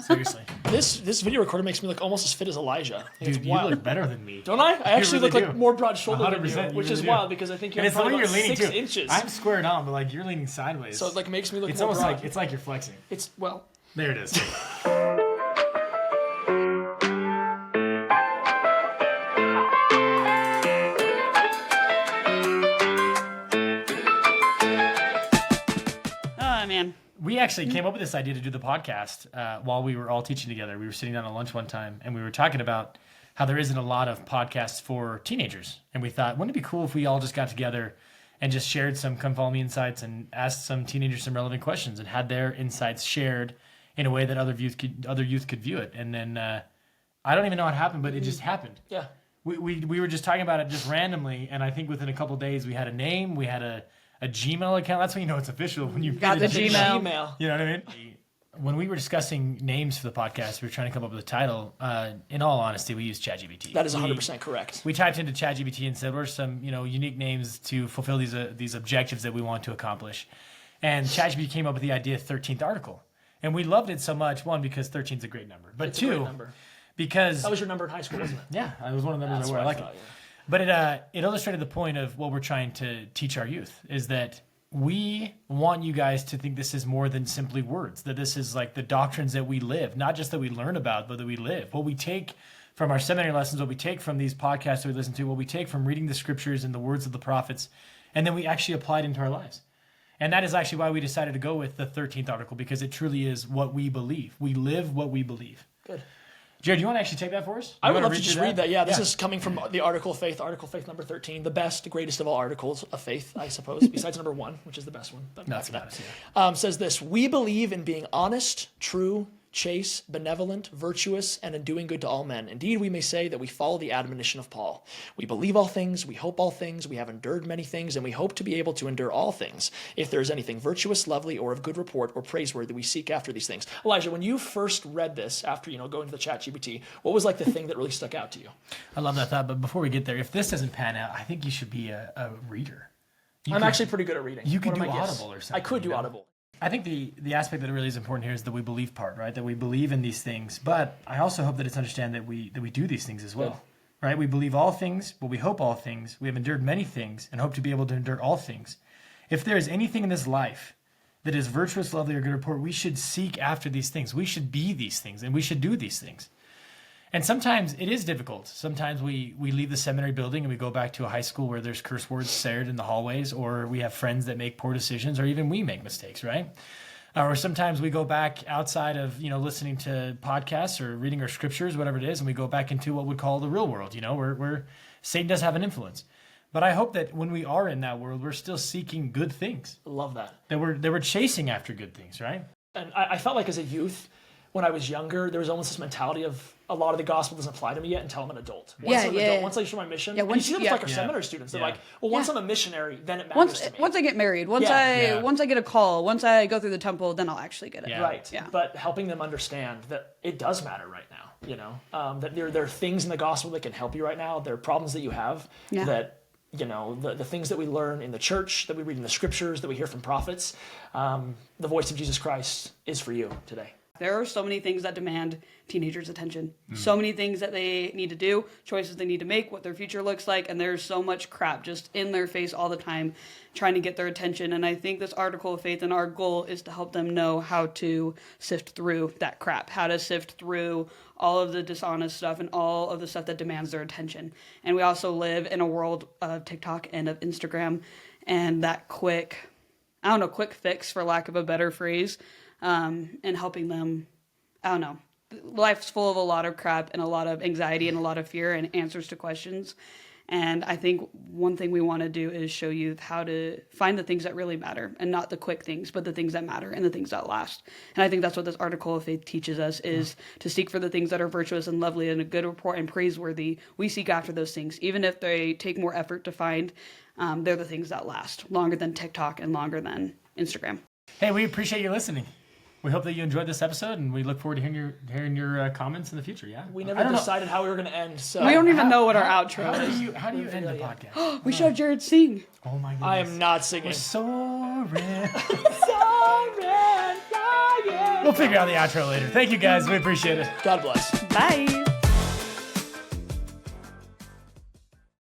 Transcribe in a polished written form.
Seriously. This video recorder makes me look almost as fit as Elijah. I think Dude, it's you wild. look better than me. Don't I? I actually really look do. like more broad-shouldered than 100%, you, which you is really wild do. because I think And you're it's the way probably you're about leaning 6 too. inches. I'm squared on, but like you're leaning sideways. So it like makes me look it's more almost broad. like it's like you're flexing. It's well. There it is. Oh, man. We actually came up with this idea to do the podcast while we were all teaching together. We were sitting down at lunch one time, and we were talking about how there isn't a lot of podcasts for teenagers. And we thought, wouldn't it be cool if we all just got together and just shared some Come Follow Me insights and asked some teenagers some relevant questions and had their insights shared in a way that other youth could view it. And then I don't even know how it happened, but it just happened. Yeah. We were just talking about it just randomly, and I think within a couple of days we had a name, we had a Gmail account. That's when you know it's official, when you've Got the Gmail. Email. You know what I mean? When we were discussing names for the podcast, we were trying to come up with a title. In all honesty, we used ChatGPT. That is 100% correct. We typed into ChatGPT and said, "What are some unique names to fulfill these objectives that we want to accomplish?" And ChatGPT came up with the idea of 13th article, and we loved it so much. One, because 13 is a great number, but It's a two, great number. because That was your number in high school, wasn't it? yeah, it was one of the numbers That's I wore. I what like thought, it. yeah. But it illustrated the point of what we're trying to teach our youth is that we want you guys to think this is more than simply words, that this is like the doctrines that we live, not just that we learn about, but that we live. What we take from our seminary lessons, what we take from these podcasts that we listen to, what we take from reading the scriptures and the words of the prophets, and then we actually apply it into our lives. And that is actually why we decided to go with the 13th article, because it truly is what we believe. We live what we believe. Good. Jared, do you want to actually take that for us? I You would wanna love to just through read that. Yeah, this is coming from the Article of Faith number 13, the best, greatest of all articles of faith, I suppose, besides number 1, which is the best one. But That's after about that. it, Says this: we believe in being honest, true, chaste, benevolent, virtuous, and in doing good to all men. Indeed, we may say that we follow the admonition of Paul. We believe all things, we hope all things, we have endured many things, and we hope to be able to endure all things. If there is anything virtuous, lovely, or of good report, or praiseworthy, we seek after these things. Elijah, when you first read this, after going to the ChatGPT, what was like the thing that really stuck out to you? I love that thought, but before we get there, if this doesn't pan out, I think you should be a reader. I'm actually pretty good at reading. You could One do of my gifts. Audible or something. I could do you know? Audible. I think the aspect that really is important here is the we believe part, right? That we believe in these things, but I also hope that it's understand that we do these things as well, right? We believe all things, but we hope all things. We have endured many things and hope to be able to endure all things. If there is anything in this life that is virtuous, lovely, or good report, we should seek after these things. We should be these things, and we should do these things. And sometimes it is difficult. Sometimes we leave the seminary building and we go back to a high school where there's curse words said in the hallways, or we have friends that make poor decisions, or even we make mistakes, right? Or sometimes we go back outside of, listening to podcasts or reading our scriptures, whatever it is, and we go back into what we'd call the real world, where Satan does have an influence. But I hope that when we are in that world, we're still seeking good things. Love that. That we're chasing after good things, right? And I felt like as a youth, when I was younger, there was almost this mentality of a lot of the gospel doesn't apply to me yet until I'm an adult. Once I'm an adult, once I show my mission, and you see that with like our seminary students. They're like, well, once I'm a missionary, then it matters to me. Once I get married, once I get a call, once I go through the temple, then I'll actually get it. Yeah. Right. Yeah. But helping them understand that it does matter right now, that there are things in the gospel that can help you right now. There are problems that you have that, the things that we learn in the church, that we read in the scriptures, that we hear from prophets, the voice of Jesus Christ is for you today. There are so many things that demand teenagers' attention. So many things that they need to do, choices they need to make, what their future looks like, and there's so much crap just in their face all the time trying to get their attention. And I think this article of faith and our goal is to help them know how to sift through that crap, how to sift through all of the dishonest stuff and all of the stuff that demands their attention. And we also live in a world of TikTok and of Instagram, and that quick fix, for lack of a better phrase, and helping them, life's full of a lot of crap and a lot of anxiety and a lot of fear and answers to questions. And I think one thing we want to do is show youth how to find the things that really matter, and not the quick things, but the things that matter and the things that last. And I think that's what this article of faith teaches us, is to seek for the things that are virtuous and lovely and a good report and praiseworthy. We seek after those things, even if they take more effort to find. They're the things that last longer than TikTok and longer than Instagram. Hey, we appreciate you listening. We hope that you enjoyed this episode, and we look forward to hearing your comments in the future. Yeah, We never decided how we were going to end, so We don't even know what our outro is. How do you end the podcast? We showed Jared sing. Oh my goodness! I am not singing. We're soaring. Sorry, flying. We'll figure out the outro later. Thank you guys. We appreciate it. God bless. Bye.